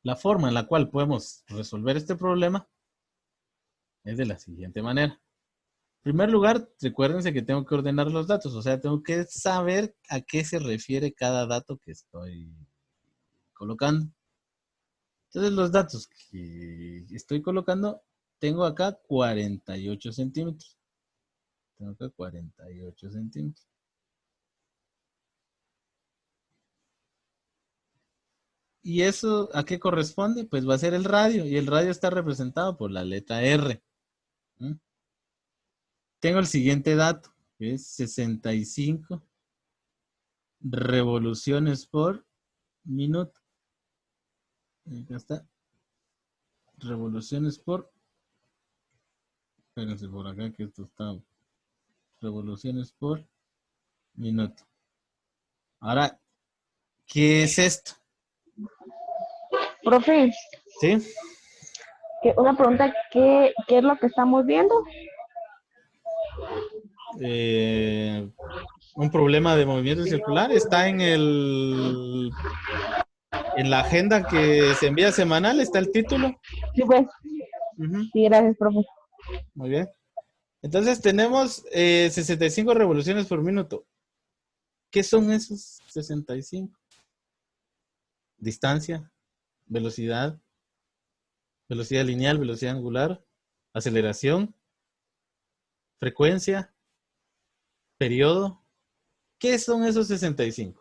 La forma en la cual podemos resolver este problema es de la siguiente manera. En primer lugar, recuérdense que tengo que ordenar los datos, o sea, tengo que saber a qué se refiere cada dato que estoy colocando. Entonces, los datos que estoy colocando, tengo acá 48 centímetros. Tengo acá 48 centímetros. ¿Y eso a qué corresponde? Pues va a ser el radio, y el radio está representado por la letra R. ¿Mm? Tengo el siguiente dato, que es 65 revoluciones por minuto. Acá está, revoluciones por, espérense por acá que esto está, revoluciones por minuto. Ahora, ¿qué es esto? Profe, ¿Sí? una pregunta, ¿qué es lo que estamos viendo? Eh, un problema de movimiento circular está en la agenda que se envía semanal, está el título. Sí, pues, Ujú, sí, gracias, profe. muy bien. Entonces tenemos 65 revoluciones por minuto. ¿Qué son esos 65? Distancia, velocidad, velocidad lineal, velocidad angular, aceleración, frecuencia, periodo. ¿Qué son esos 65?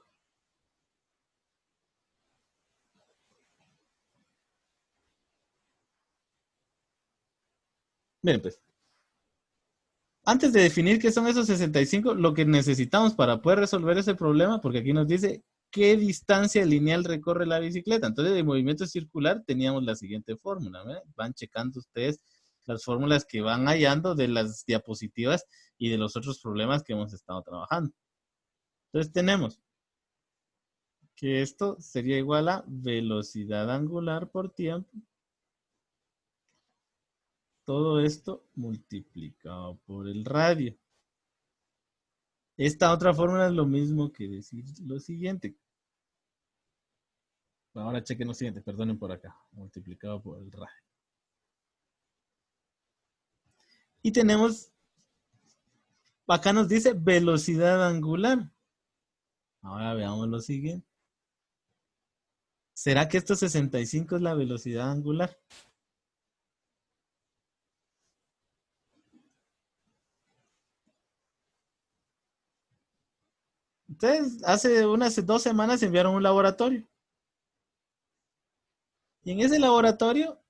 Miren, pues, antes de definir qué son esos 65, lo que necesitamos para poder resolver ese problema, porque aquí nos dice qué distancia lineal recorre la bicicleta. Entonces, de movimiento circular teníamos la siguiente fórmula. ¿Ve? Van checando ustedes las fórmulas que van hallando de las diapositivas y de los otros problemas que hemos estado trabajando. Entonces, tenemos que esto sería igual a velocidad angular por tiempo. Todo esto multiplicado por el radio. Esta otra fórmula es lo mismo que decir lo siguiente. Ahora chequen lo siguiente, perdonen por acá. Multiplicado por el radio. Y tenemos, acá nos dice velocidad angular. Ahora veamos lo siguiente. ¿Será que estos 65 es la velocidad angular? Entonces, hace unas 2 semanas enviaron un laboratorio. Y en ese laboratorio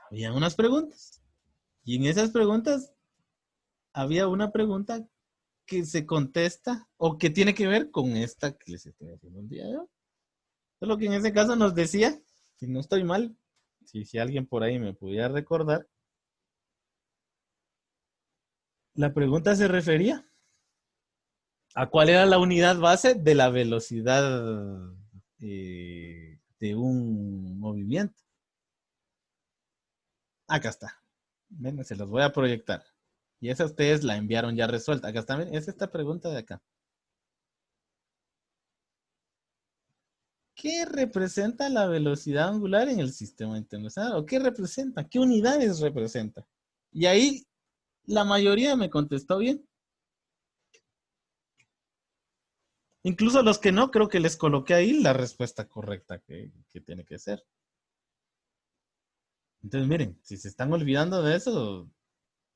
había unas preguntas. Y en esas preguntas había una pregunta que se contesta o que tiene que ver con esta que les estoy haciendo el día de hoy. Solo que en ese caso nos decía, si no estoy mal, si alguien por ahí me pudiera recordar, la pregunta se refería a cuál era la unidad base de la velocidad de un movimiento. Acá está. Ven, se los voy a proyectar. Y esa ustedes la enviaron ya resuelta. Acá está, ven, es esta pregunta de acá. ¿Qué representa la velocidad angular en el sistema internacional? ¿O qué representa? ¿Qué unidades representa? Y ahí la mayoría me contestó bien. Incluso los que no, creo que les coloqué ahí la respuesta correcta que tiene que ser. Entonces, miren, si se están olvidando de eso,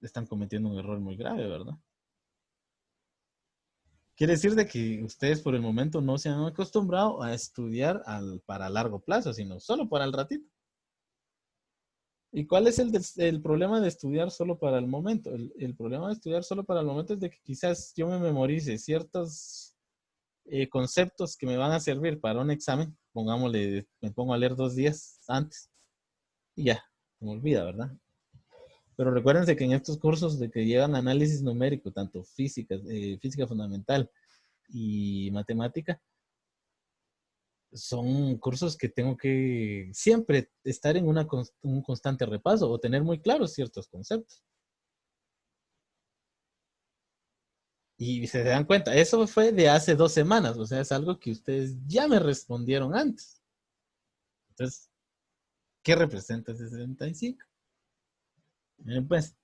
están cometiendo un error muy grave, ¿verdad? Quiere decir de que ustedes por el momento no se han acostumbrado a estudiar para largo plazo, sino solo para el ratito. ¿Y cuál es el problema de estudiar solo para el momento? El problema de estudiar solo para el momento es de que quizás yo me memorice ciertos conceptos que me van a servir para un examen. Pongámosle, me pongo a leer 2 días antes y ya, se me olvida, ¿verdad? Pero recuérdense que en estos cursos de que llevan análisis numérico, tanto física, física fundamental y matemática, son cursos que tengo que siempre estar en un constante repaso o tener muy claros ciertos conceptos. Y se dan cuenta, eso fue de hace 2 semanas, o sea, es algo que ustedes ya me respondieron antes. Entonces, ¿qué representa 65? Miren pues,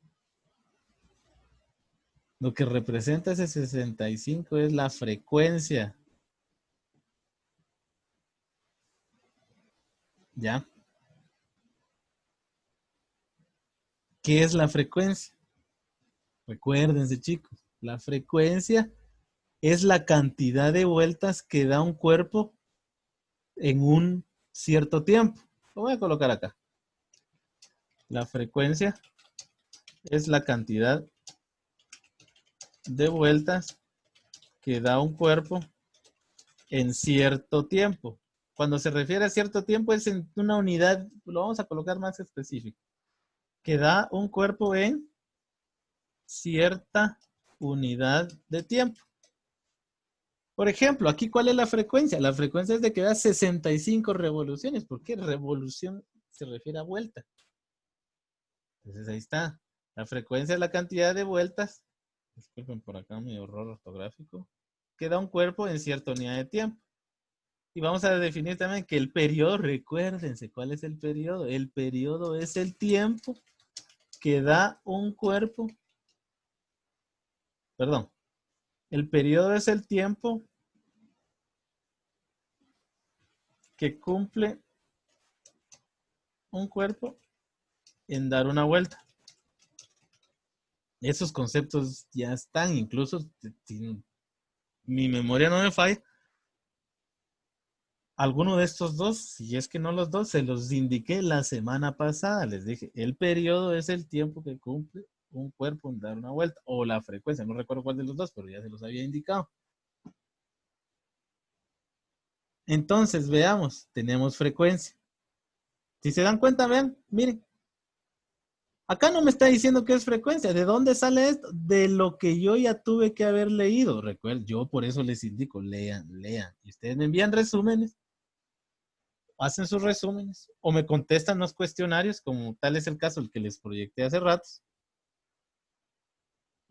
lo que representa ese 65 es la frecuencia. ¿Ya? ¿Qué es la frecuencia? Recuérdense, chicos, la frecuencia es la cantidad de vueltas que da un cuerpo en un cierto tiempo. Lo voy a colocar acá. La frecuencia es la cantidad de vueltas que da un cuerpo en cierto tiempo. Cuando se refiere a cierto tiempo es en una unidad, lo vamos a colocar más específico, que da un cuerpo en cierta unidad de tiempo. Por ejemplo, aquí, ¿cuál es la frecuencia? La frecuencia es de que da 65 revoluciones. ¿Por qué? Revolución se refiere a vuelta. Entonces ahí está. La frecuencia es la cantidad de vueltas. Disculpen por acá mi error ortográfico. Que da un cuerpo en cierta unidad de tiempo. Y vamos a definir también que el periodo, recuérdense, ¿cuál es el periodo? El periodo es el tiempo que da un cuerpo. Perdón. El periodo es el tiempo que cumple un cuerpo en dar una vuelta. Esos conceptos ya están, incluso si mi memoria no me falla, alguno de estos dos, si es que no los dos, se los indiqué la semana pasada. Les dije, el periodo es el tiempo que cumple un cuerpo en dar una vuelta, o la frecuencia, no recuerdo cuál de los dos, pero ya se los había indicado. Entonces, veamos, tenemos frecuencia. Si se dan cuenta, vean, miren, acá no me está diciendo qué es frecuencia. ¿De dónde sale esto? De lo que yo ya tuve que haber leído. Recuerden, yo por eso les indico, lean, lean. Y ustedes me envían resúmenes, hacen sus resúmenes, o me contestan los cuestionarios, como tal es el caso el que les proyecté hace rato.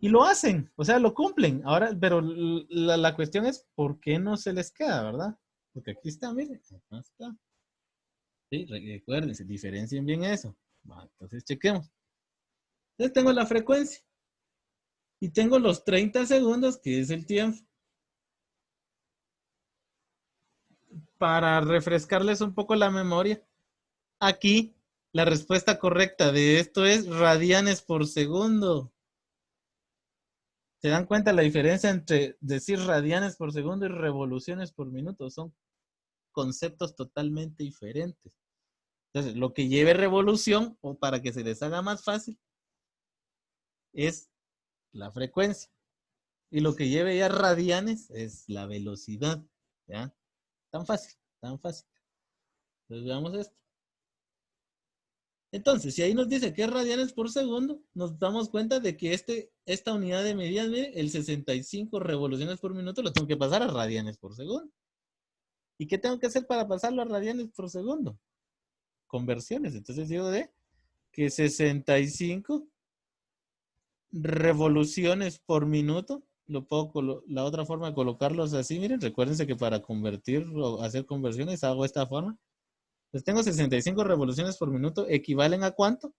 Y lo hacen, o sea, lo cumplen. Ahora, pero la cuestión es, ¿por qué no se les queda, verdad? Porque aquí está, miren, acá está. Sí, recuérdense, diferencien bien eso. Va, entonces, chequemos. Entonces tengo la frecuencia. Y tengo los 30 segundos, que es el tiempo. Para refrescarles un poco la memoria, aquí la respuesta correcta de esto es radianes por segundo. ¿Se dan cuenta la diferencia entre decir radianes por segundo y revoluciones por minuto? Son conceptos totalmente diferentes. Entonces, lo que lleve revolución, o para que se les haga más fácil, es la frecuencia. Y lo que lleve ya radianes es la velocidad. ¿Ya? Tan fácil, tan fácil. Entonces, veamos esto. Entonces, si ahí nos dice que es radianes por segundo, nos damos cuenta de que esta unidad de medida, mire, el 65 revoluciones por minuto, lo tengo que pasar a radianes por segundo. ¿Y qué tengo que hacer para pasarlo a radianes por segundo? Conversiones. Entonces digo de que 65 revoluciones por minuto, la otra forma de colocarlos así, miren, recuérdense que para convertir o hacer conversiones hago esta forma. Pues tengo 65 revoluciones por minuto, ¿equivalen a cuánto?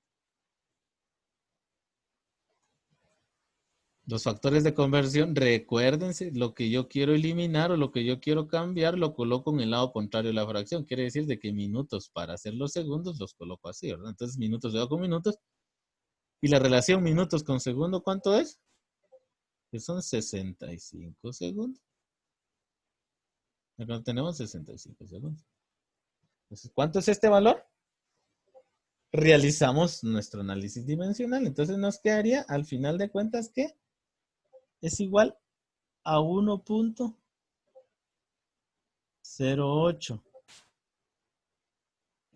Los factores de conversión, recuérdense, lo que yo quiero eliminar o lo que yo quiero cambiar, lo coloco en el lado contrario de la fracción. Quiere decir de que minutos para hacer los segundos los coloco así, ¿verdad? Entonces minutos yo con minutos. Y la relación minutos con segundo, ¿cuánto es? Que son 65 segundos. Acá tenemos 65 segundos. Entonces, ¿cuánto es este valor? Realizamos nuestro análisis dimensional. Entonces nos quedaría, al final de cuentas, que es igual a 1.08.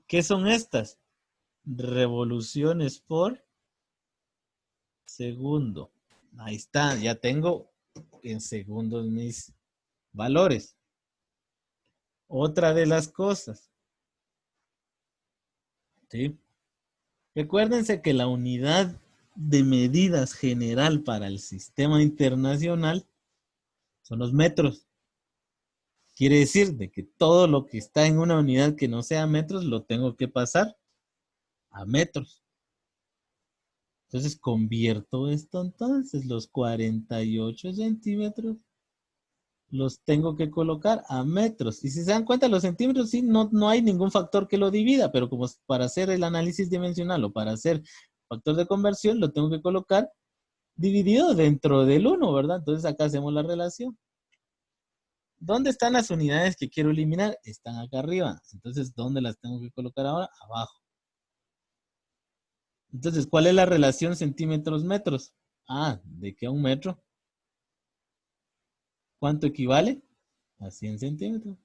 ¿Qué son estas? Revoluciones por segundo. Ahí está, ya tengo en segundos mis valores. Otra de las cosas, ¿sí? Recuérdense que la unidad de medidas general para el sistema internacional son los metros. Quiere decir de que todo lo que está en una unidad que no sea metros lo tengo que pasar a metros. Entonces convierto esto entonces, los 48 centímetros los tengo que colocar a metros. Y si se dan cuenta, los centímetros sí, no hay ningún factor que lo divida, pero como para hacer el análisis dimensional o para hacer factor de conversión, lo tengo que colocar dividido dentro del 1, ¿verdad? Entonces acá hacemos la relación. ¿Dónde están las unidades que quiero eliminar? Están acá arriba. Entonces, ¿dónde las tengo que colocar ahora? Abajo. Entonces, ¿cuál es la relación centímetros-metros? Ah, ¿de qué a un metro? ¿Cuánto equivale? A 100 centímetros.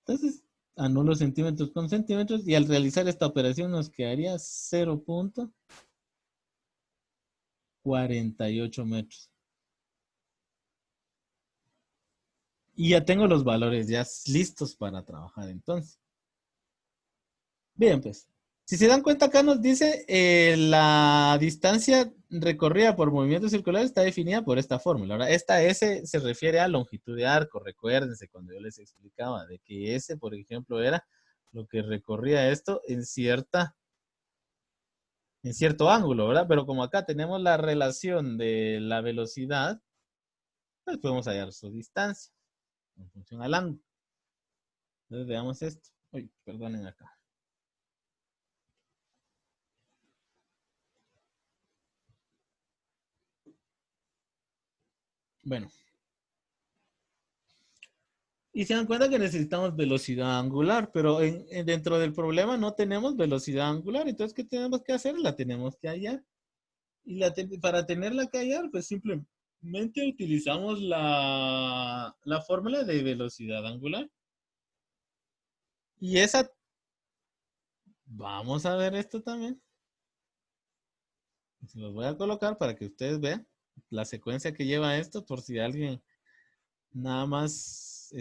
Entonces, anulo centímetros con centímetros y al realizar esta operación nos quedaría 0.48 metros. Y ya tengo los valores ya listos para trabajar entonces. Bien, pues. Si se dan cuenta, acá nos dice la distancia recorrida por movimientos circulares está definida por esta fórmula. Ahora, esta S se refiere a longitud de arco. Recuérdense cuando yo les explicaba de que S, por ejemplo, era lo que recorría esto en cierto ángulo, ¿verdad? Pero como acá tenemos la relación de la velocidad, pues podemos hallar su distancia en función al ángulo. Entonces veamos esto. Uy, perdonen acá. Bueno, y se dan cuenta que necesitamos velocidad angular, pero dentro del problema no tenemos velocidad angular. Entonces, ¿qué tenemos que hacer? La tenemos que hallar. Y para tenerla que hallar, pues simplemente utilizamos la fórmula de velocidad angular. Y esa, vamos a ver esto también. Se los voy a colocar para que ustedes vean la secuencia que lleva esto, por si alguien nada más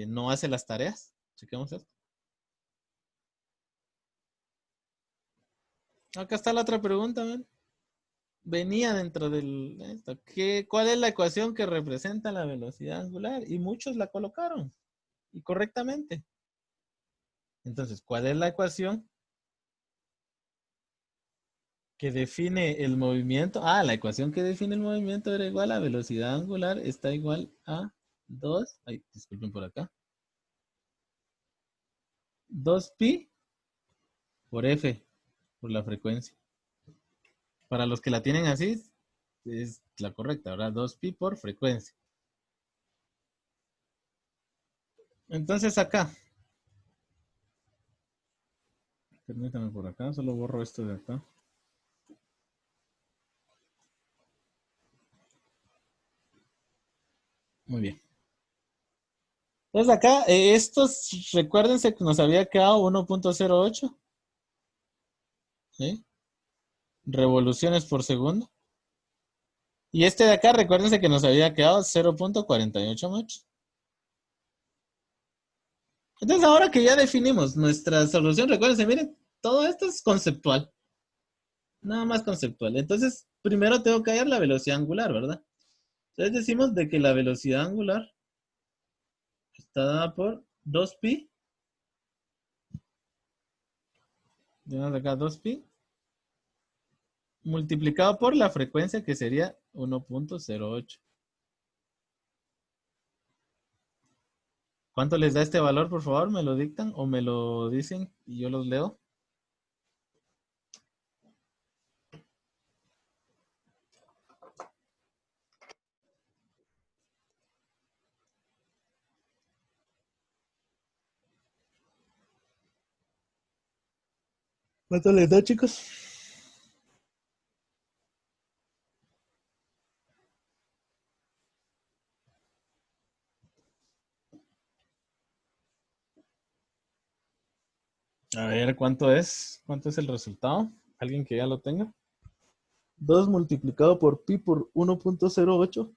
no hace las tareas. Chequemos esto. Acá está la otra pregunta, ¿ven? Venía dentro del esto. ¿Cuál es la ecuación que representa la velocidad angular? Y muchos la colocaron y correctamente. Entonces, ¿cuál es la ecuación que define el movimiento? Ah, la ecuación que define el movimiento era igual a velocidad angular, está igual a 2. Ay, disculpen por acá. 2pi por f, por la frecuencia. Para los que la tienen así, es la correcta, ¿verdad? 2pi por frecuencia. Entonces acá, permítame por acá, solo borro esto de acá. Muy bien. Entonces acá, estos, recuérdense que nos había quedado 1.08, ¿sí? Revoluciones por segundo. Y este de acá, recuérdense que nos había quedado 0.48 metros. Entonces ahora que ya definimos nuestra solución, recuérdense, miren, todo esto es conceptual. Nada más conceptual. Entonces, primero tengo que hallar la velocidad angular, ¿verdad? Entonces decimos de que la velocidad angular está dada por 2pi. Tenemos acá 2pi multiplicado por la frecuencia que sería 1.08. ¿Cuánto les da este valor, por favor? ¿Me lo dictan o me lo dicen y yo los leo? ¿Cuánto les da, chicos? A ver, ¿cuánto es? ¿Cuánto es el resultado? ¿Alguien que ya lo tenga? 2 multiplicado por pi por 1.08.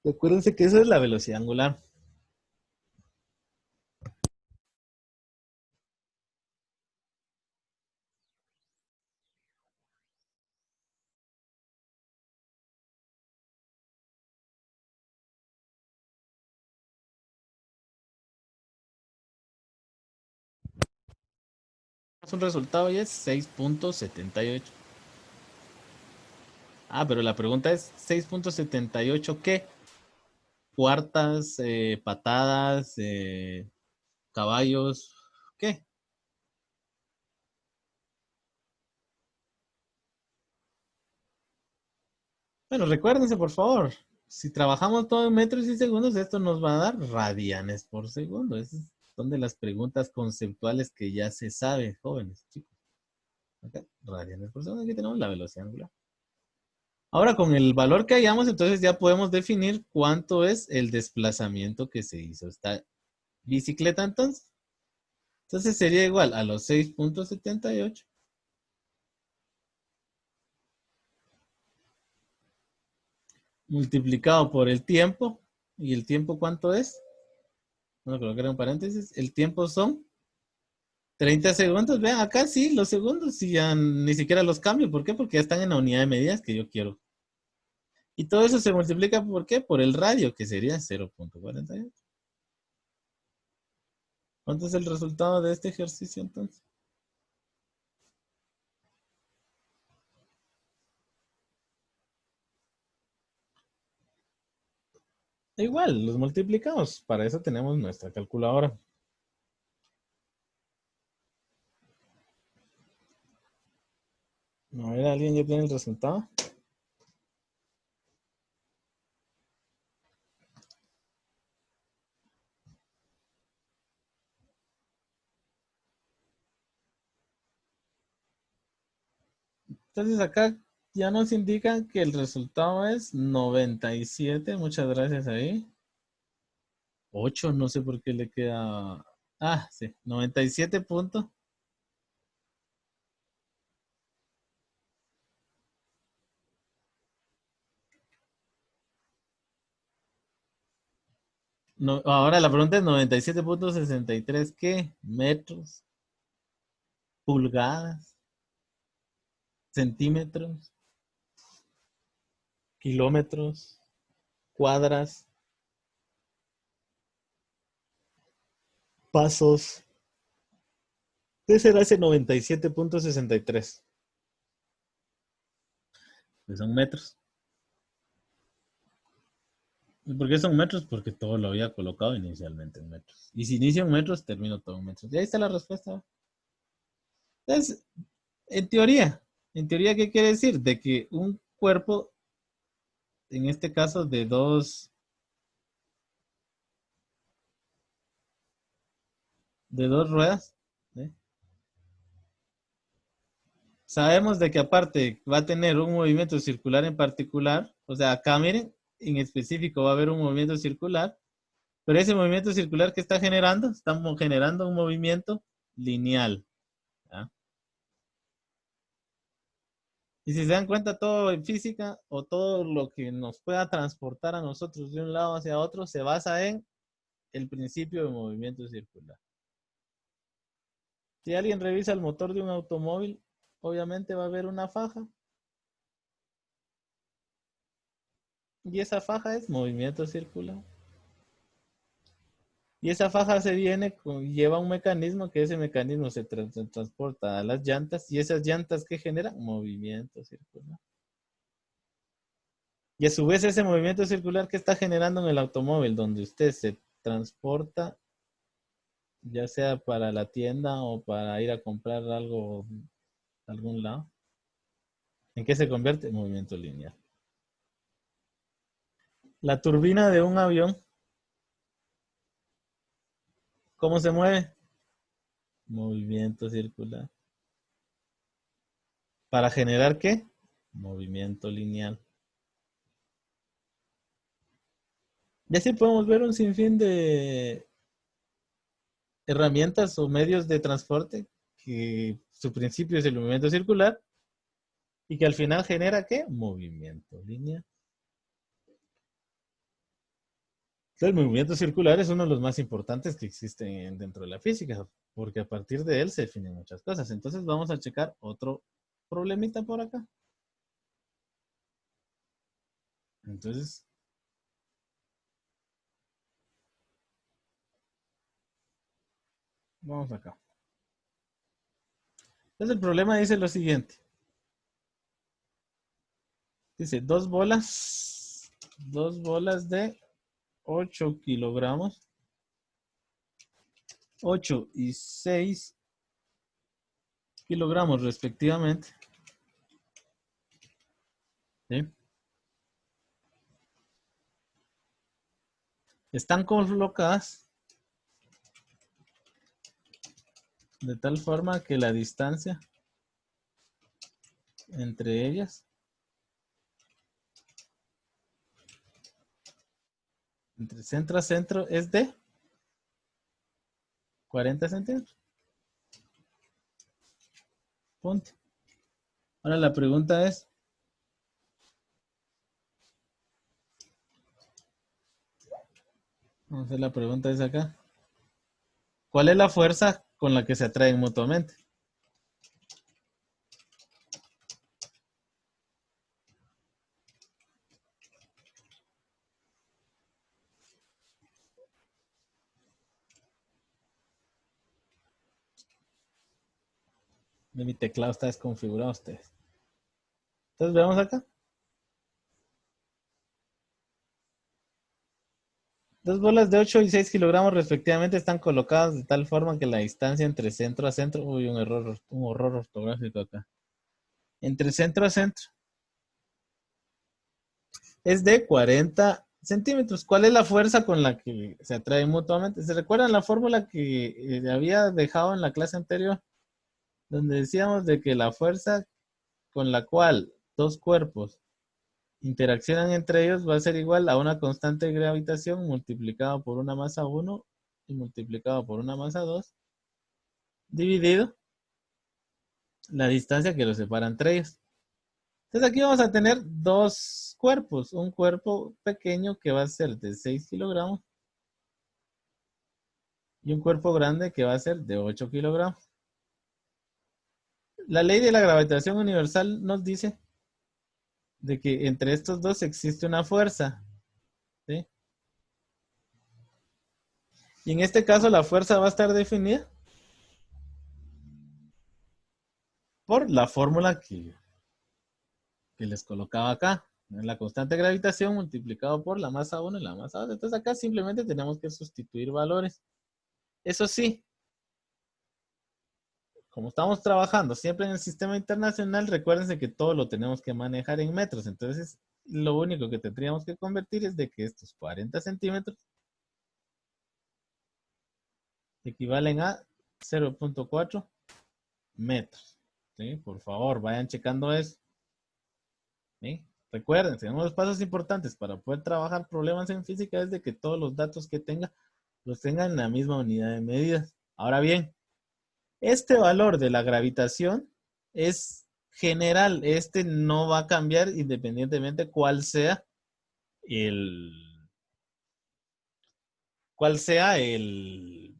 Recuérdense que esa es la velocidad angular. un resultado y es 6.78. Ah, pero la pregunta es 6.78 ¿qué? Cuartas, patadas, caballos, ¿qué? Bueno, recuérdense, por favor, si trabajamos todo en metros y segundos, esto nos va a dar radianes por segundo. Esas son de las preguntas conceptuales que ya se sabe, jóvenes, chicos. Acá, radianes por segundo, aquí tenemos la velocidad angular. Ahora, con el valor que hayamos, entonces ya podemos definir cuánto es el desplazamiento que se hizo esta bicicleta, entonces. Entonces sería igual a los 6.78 multiplicado por el tiempo. ¿Y el tiempo cuánto es? Bueno, colocar en paréntesis. El tiempo son 30 segundos. Vean, acá sí, los segundos sí ya ni siquiera los cambio. ¿Por qué? Porque ya están en la unidad de medidas que yo quiero. Y todo eso se multiplica ¿por qué? Por el radio, que sería 0.48. ¿Cuánto es el resultado de este ejercicio entonces? Igual, los multiplicamos. Para eso tenemos nuestra calculadora. A ver, ¿alguien ya tiene el resultado? Entonces acá ya nos indican que el resultado es 97. Muchas gracias ahí. 8, no sé por qué le queda. Ah, sí, 97 puntos. No, ahora la pregunta es 97.63. ¿Qué? Metros, pulgadas, centímetros, kilómetros, cuadras, pasos. ¿Qué será ese 97.63? Pues son metros. ¿Y por qué son metros? Porque todo lo había colocado inicialmente en metros. Y si inicio en metros, termino todo en metros. Y ahí está la respuesta. Entonces, en teoría, ¿qué quiere decir? De que un cuerpo, en este caso de dos ruedas, ¿eh? Sabemos de que aparte va a tener un movimiento circular en particular, o sea, acá miren, en específico va a haber un movimiento circular, pero ese movimiento circular que está generando, estamos generando un movimiento lineal. ¿Ya? Y si se dan cuenta, todo en física o todo lo que nos pueda transportar a nosotros de un lado hacia otro se basa en el principio de movimiento circular. Si alguien revisa el motor de un automóvil, obviamente va a haber una faja. Y esa faja es movimiento circular. Y esa faja lleva un mecanismo que ese mecanismo se transporta a las llantas y esas llantas que generan movimiento circular. Y a su vez ese movimiento circular que está generando en el automóvil, donde usted se transporta, ya sea para la tienda o para ir a comprar algo a algún lado, ¿en qué se convierte? En movimiento lineal. La turbina de un avión, ¿cómo se mueve? Movimiento circular. ¿Para generar qué? Movimiento lineal. Y así podemos ver un sinfín de herramientas o medios de transporte que su principio es el movimiento circular y que al final genera ¿qué? Movimiento lineal. El movimiento circular es uno de los más importantes que existen dentro de la física, porque a partir de él se definen muchas cosas. Entonces vamos a checar otro problemita por acá. Entonces, vamos acá. Entonces el problema dice lo siguiente. Dice dos bolas de 8 kilogramos, 8 y 6 kilogramos respectivamente. ¿Sí? Están colocadas de tal forma que la distancia entre ellas, entre centro a centro, es de 40 centímetros. Punto. Ahora la pregunta es, vamos a hacer la pregunta es acá. ¿Cuál es la fuerza con la que se atraen mutuamente? Mi teclado está desconfigurado ustedes. Entonces veamos acá. Dos bolas de 8 y 6 kilogramos respectivamente están colocadas de tal forma que la distancia entre centro a centro, uy, un horror ortográfico acá. Entre centro a centro es de 40 centímetros. ¿Cuál es la fuerza con la que se atraen mutuamente? ¿Se recuerdan la fórmula que había dejado en la clase anterior? Donde decíamos de que la fuerza con la cual dos cuerpos interaccionan entre ellos va a ser igual a una constante de gravitación multiplicado por una masa 1 y multiplicado por una masa 2 dividido la distancia que los separa entre ellos. Entonces aquí vamos a tener dos cuerpos, un cuerpo pequeño que va a ser de 6 kilogramos y un cuerpo grande que va a ser de 8 kilogramos. La ley de la gravitación universal nos dice de que entre estos dos existe una fuerza, ¿sí? Y en este caso la fuerza va a estar definida por la fórmula que les colocaba acá. La constante de gravitación multiplicado por la masa 1 y la masa 2. Entonces acá simplemente tenemos que sustituir valores. Eso sí, como estamos trabajando siempre en el sistema internacional, recuérdense que todo lo tenemos que manejar en metros. Entonces, lo único que tendríamos que convertir es de que estos 40 centímetros equivalen a 0.4 metros. ¿Sí? Por favor, vayan checando eso. ¿Sí? Recuerden, uno de los pasos importantes para poder trabajar problemas en física es de que todos los datos que tenga los tengan en la misma unidad de medidas. Ahora bien, este valor de la gravitación es general. Este no va a cambiar independientemente el, cuál sea el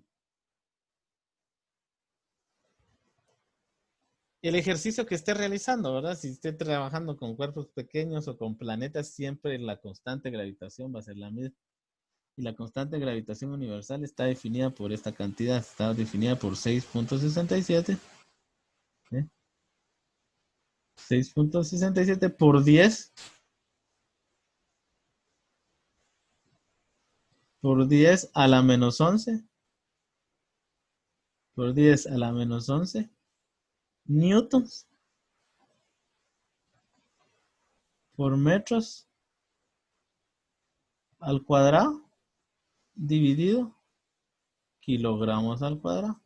ejercicio que esté realizando, ¿verdad? Si esté trabajando con cuerpos pequeños o con planetas, siempre la constante de gravitación va a ser la misma. Y la constante de gravitación universal está definida por esta cantidad, está definida por 6.67. ¿Sí? 6.67 por 10 por 10 a la menos 11 por 10 a la menos 11 newtons por metros al cuadrado dividido kilogramos al cuadrado.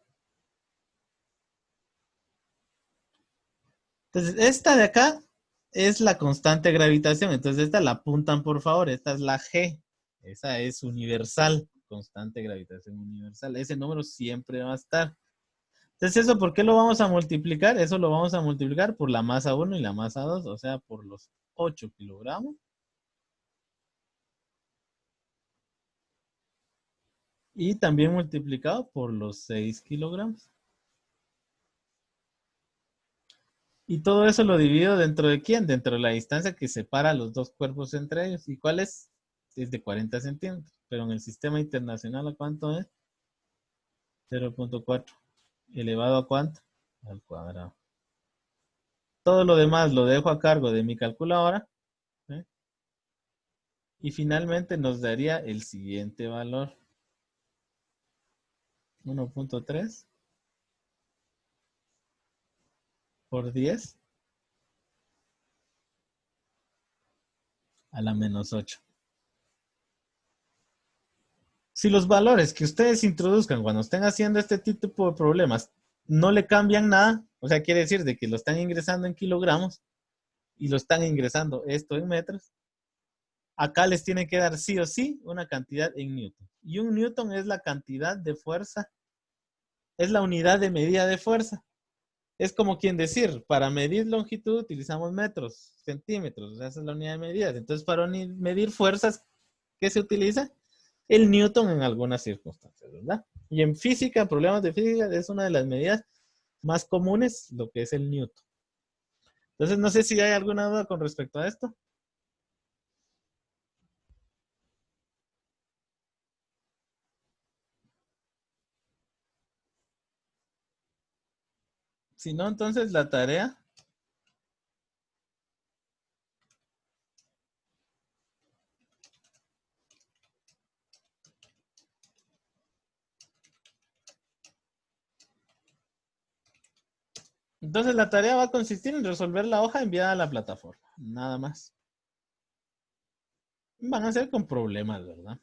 Entonces, esta de acá es la constante de gravitación. Entonces, esta la apuntan, por favor. Esta es la G. Esa es universal, constante de gravitación universal. Ese número siempre va a estar. Entonces, ¿eso por qué lo vamos a multiplicar? Eso lo vamos a multiplicar por la masa 1 y la masa 2, o sea, por los 8 kilogramos. Y también multiplicado por los 6 kilogramos. Y todo eso lo divido dentro de quién? Dentro de la distancia que separa los dos cuerpos entre ellos. ¿Y cuál es? Es de 40 centímetros. Pero en el sistema internacional, ¿a cuánto es? 0.4. ¿Elevado a cuánto? Al cuadrado. Todo lo demás lo dejo a cargo de mi calculadora. ¿Eh? Y finalmente nos daría el siguiente valor. 1.3 por 10 a la menos 8. Si los valores que ustedes introduzcan cuando estén haciendo este tipo de problemas no le cambian nada, o sea, quiere decir de que lo están ingresando en kilogramos y lo están ingresando esto en metros, acá les tiene que dar sí o sí una cantidad en newton. Y un newton es la cantidad de fuerza, es la unidad de medida de fuerza. Es como quien decir, para medir longitud utilizamos metros, centímetros, o sea, esa es la unidad de medida. Entonces, para medir fuerzas, ¿qué se utiliza? El newton en algunas circunstancias, ¿verdad? Y en física, problemas de física, es una de las medidas más comunes, lo que es el newton. Entonces, no sé si hay alguna duda con respecto a esto. Si no, entonces la tarea. Entonces la tarea va a consistir en resolver la hoja enviada a la plataforma. Nada más. Van a ser con problemas, ¿verdad?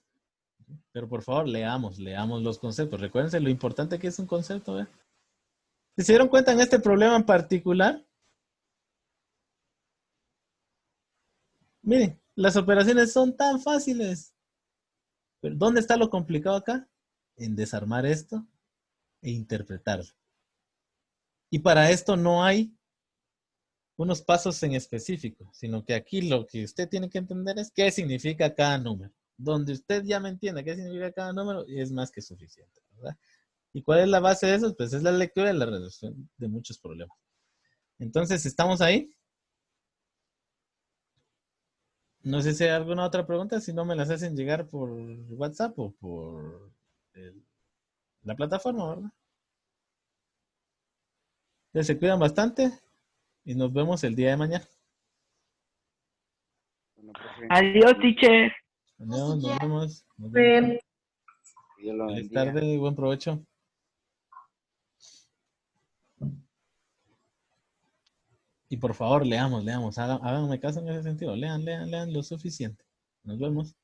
Pero por favor, leamos los conceptos. Recuérdense lo importante que es un concepto, ¿eh? ¿Se dieron cuenta en este problema en particular? Miren, las operaciones son tan fáciles. Pero ¿dónde está lo complicado acá? En desarmar esto e interpretarlo. Y para esto no hay unos pasos en específico, sino que aquí lo que usted tiene que entender es qué significa cada número. Donde usted ya me entienda qué significa cada número, es más que suficiente, ¿verdad? ¿Y cuál es la base de eso? Pues es la lectura y la resolución de muchos problemas. Entonces, ¿estamos ahí? No sé si hay alguna otra pregunta, si no me las hacen llegar por WhatsApp o por la plataforma, ¿verdad? Entonces, se cuidan bastante y nos vemos el día de mañana. Bueno, profe, Adiós, teacher. Adiós, nos vemos. Nos vemos. que Dios lo Feliz bendiga. tarde y buen provecho. Y por favor, leamos. Háganme caso en ese sentido. Lean lo suficiente. Nos vemos.